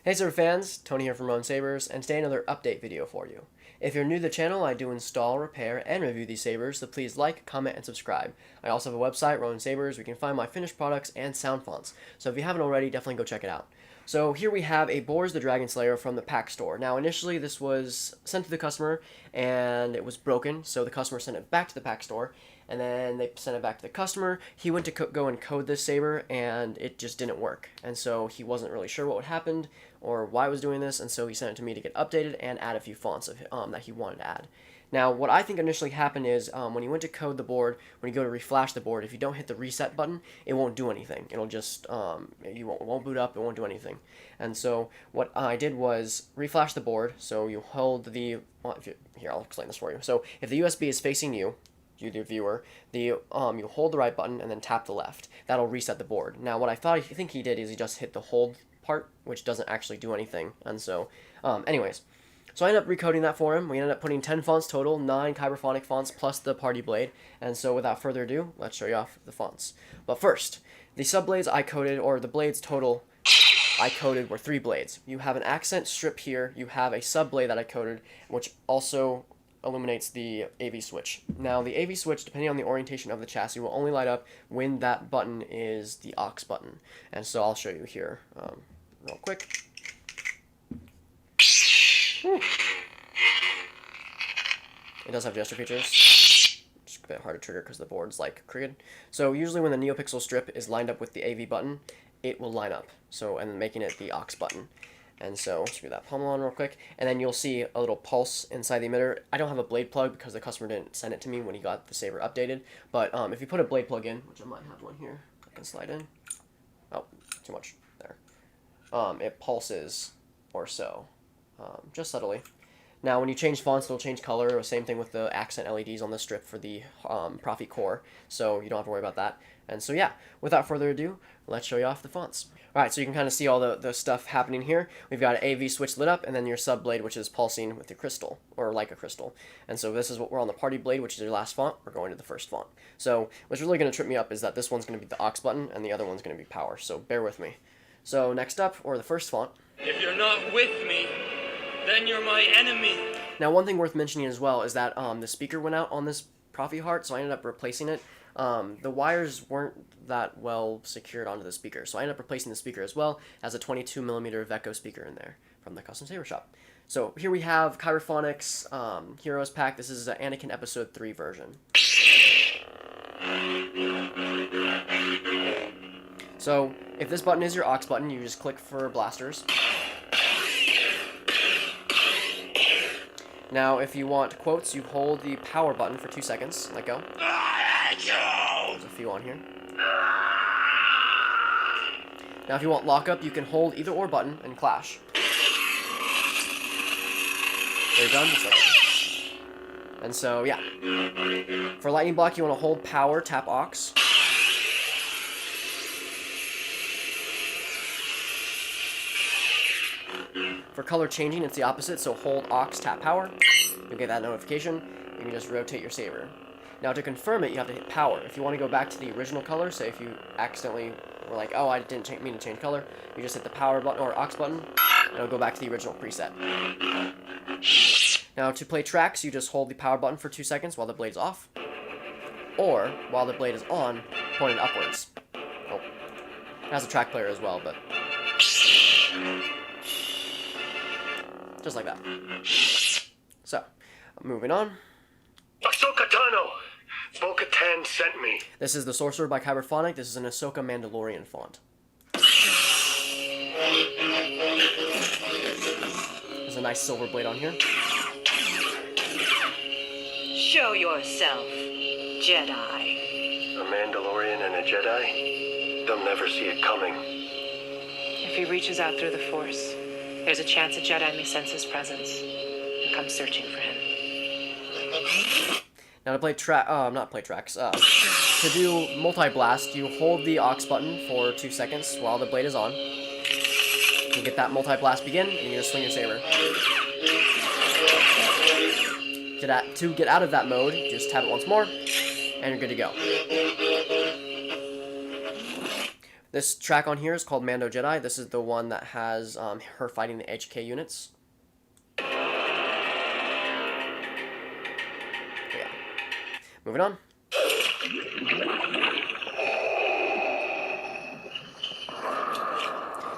Hey Saber fans, Tony here from Sabers, and today another update video for you. If you're new to the channel, I do install, repair, and review these sabers, so please like, comment, and subscribe. I also have a website, Ronin Sabers, where you can find my finished products and sound fonts, so if you haven't already, definitely go check it out. So here we have a Bors The Dragonslayer from the Pach Store. Now initially this was sent to the customer, and it was broken, so the customer sent it back to the Pach Store, and then they sent it back to the customer. He went to go and code this saber, and it just didn't work. And so he wasn't really sure what happened or why it was doing this, and so he sent it to me to get updated and add a few fonts of, that he wanted to add. Now, what I think initially happened is when you went to code the board, when you go to reflash the board, if you don't hit the reset button, it won't do anything. It'll just, it won't boot up, it won't do anything. And so what I did was reflash the board, so you hold the, well, here, I'll explain this for you. So if the USB is facing you, the viewer, you hold the right button and then tap the left. That'll reset the board. Now, what I think he did is he just hit the hold part, which doesn't actually do anything. And so, anyways, so I ended up recoding that for him. We ended up putting 10 fonts total, 9 Kyberphonic fonts plus the party blade. And so, without further ado, let's show you off the fonts. But first, the subblades I coded, or the blades total I coded, were 3 blades. You have an accent strip here. You have a subblade that I coded, which also illuminates the AV switch. Now, the AV switch, depending on the orientation of the chassis, will only light up when that button is the aux button. And so I'll show you here real quick. Whew. It does have gesture features. It's a bit hard to trigger because the board's like crooked. So usually when the Neopixel strip is lined up with the AV button, it will line up. So, and making it the aux button. And so, screw that pommel on real quick, and then you'll see a little pulse inside the emitter. I don't have a blade plug because the customer didn't send it to me when he got the saber updated, but if you put a blade plug in, which I might have one here, I can slide in. Oh, too much. There. It pulses, or so, just subtly. Now, when you change fonts, it'll change color. Same thing with the accent LEDs on the strip for the Profi core, so you don't have to worry about that. And so, yeah, without further ado, let's show you off the fonts. Alright, so you can kind of see all the stuff happening here. We've got an AV switch lit up, and then your sub blade, which is pulsing with the crystal, or like a crystal. And so this is what we're on the party blade, which is your last font. We're going to the first font. So what's really going to trip me up is that this one's going to be the aux button, and the other one's going to be power. So bear with me. So next up, or the first font. If you're not with me, then you're my enemy. Now, one thing worth mentioning as well is that the speaker went out on this Profi heart, so I ended up replacing it. The wires weren't that well secured onto the speaker, so I ended up replacing the speaker as well as a 22mm Vecco speaker in there from the Custom Saber Shop. So here we have Kyberphonics Heroes Pack. This is an Anakin Episode 3 version. So if this button is your aux button, you just click for blasters. Now, if you want quotes, you hold the power button for 2 seconds. Let go. There's a few on here. Now, if you want lockup, you can hold either or button and clash. They're done. Just like that. And so, yeah. For lightning block, you want to hold power, tap aux. For color changing, it's the opposite, so hold aux, tap power. You'll get that notification. You can just rotate your saber. Now, to confirm it, you have to hit power. If you want to go back to the original color, say if you accidentally were like, oh, I didn't mean to change color, you just hit the power button or aux button, and it'll go back to the original preset. Now, to play tracks, you just hold the power button for 2 seconds while the blade's off, or while the blade is on, pointed upwards. Oh, it has a track player as well, but just like that. So, moving on. Ahsoka Tano! Bo-Katan sent me. This is the Sorcerer by Kyberphonic. This is an Ahsoka Mandalorian font. There's a nice silver blade on here. Show yourself, Jedi. A Mandalorian and a Jedi? They'll never see it coming. If he reaches out through the Force, there's a chance a Jedi may sense his presence and come searching for him. Now to play tracks, to do multi-blast, you hold the aux button for 2 seconds while the blade is on. You get that multi-blast begin, and you just swing your saber. To get out of that mode, just tap it once more, and you're good to go. This track on here is called Mando Jedi. This is the one that has her fighting the HK units. Yeah. Moving on.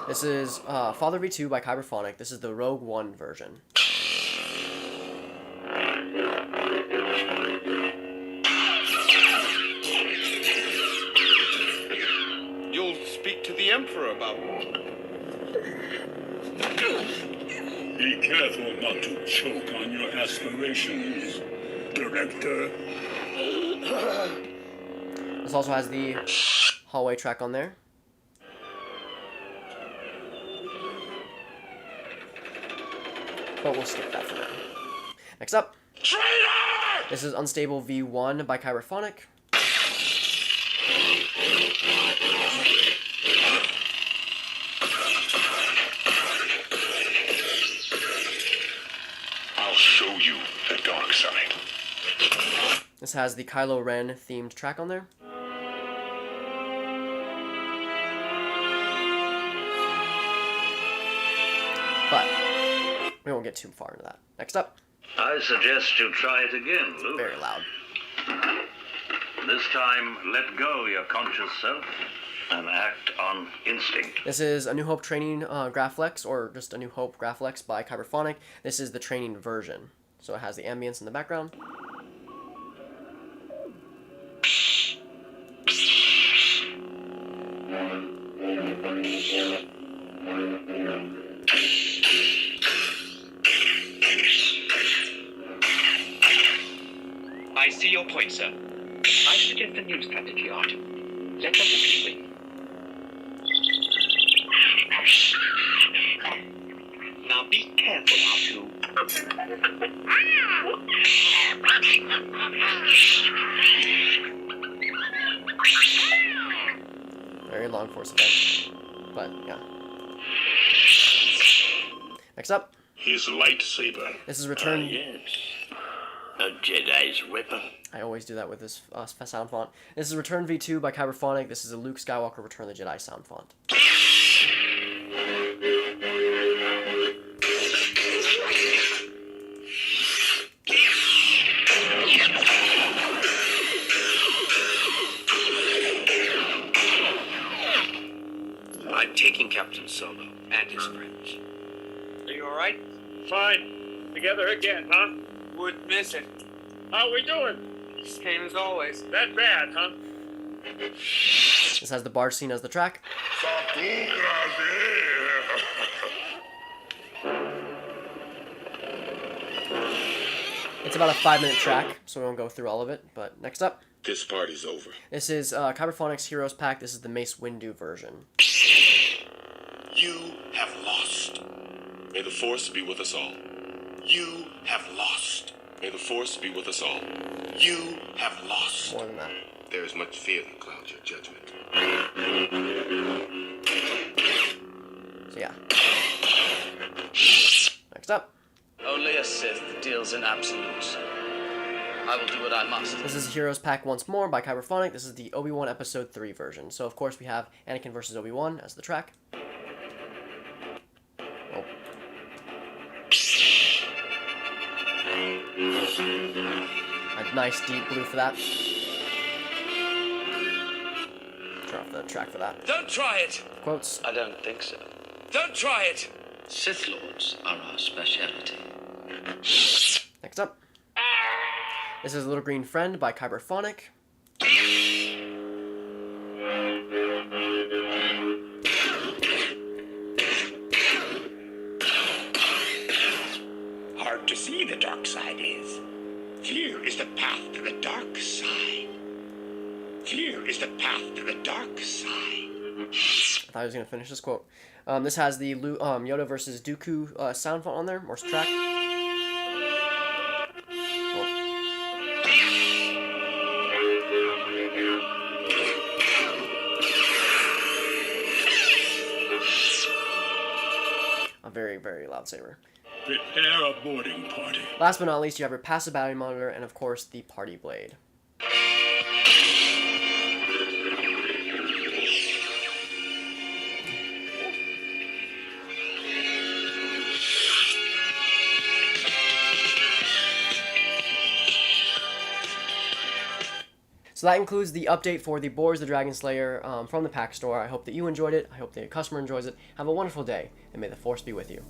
This is Father V2 by Kyberphonic. This is the Rogue One version. You'll speak to the Emperor about it. Be careful not to choke on your aspirations, Director. This also has the hallway track on there. But we'll skip that for now. Next up. Traitor! This is Unstable V1 by Kyberphonic. I'll show you the dark side. This has the Kylo Ren themed track on there. But we won't get too far into that. Next up. I suggest you try it again, Luke. Very loud. This time, let go your conscious self and act on instinct. This is A New Hope Training Graphics, or just A New Hope Graphics by Kyberphonic. This is the training version. So it has the ambience in the background. I see your point, sir. I suggest a new strategy, Art. Let the Wookiees win. Now be careful, R2. Very long force effect. But, yeah. Next up. His lightsaber. This is Return... Yes. A Jedi's weapon. I always do that with this sound font. This is Return V2 by Kyberphonic. This is a Luke Skywalker Return of the Jedi sound font. I'm taking Captain Solo and his friends. Are you alright? Fine. Together again, huh? Would miss it. How we doing? Same as always. That bad, huh? This has the barge scene as the track. It's about a 5-minute track, so we won't go through all of it. But next up. This party's over. This is Kyberphonic's Heroes Pack. This is the Mace Windu version. You have lost. May the Force be with us all. You have lost. May the Force be with us all. You have lost. More than that. There is much fear that clouds your judgment. So yeah. Next up. Only a Sith deals in absolutes. I will do what I must. This is Heroes Pack once more by Kyberphonic. This is the Obi-Wan Episode 3 version. So of course we have Anakin versus Obi-Wan as the track. Oh. A nice deep blue for that. Turn off the track for that. Don't try it! Quotes. I don't think so. Don't try it! Sith Lords are our speciality. Next up. This is Little Green Friend by Kyberphonic. Hard to see the dark side is. Fear is the path to the dark side. Fear is the path to the dark side. I thought I was going to finish this quote. This has the Yoda versus Dooku sound font on there, or track. A very, very loud saber. Prepare a boarding party. Last but not least, you have your passive battery monitor and, of course, the party blade. So that includes the update for the Bors The Dragonslayer from the Pach Store. I hope that you enjoyed it. I hope that your customer enjoys it. Have a wonderful day, and may the Force be with you.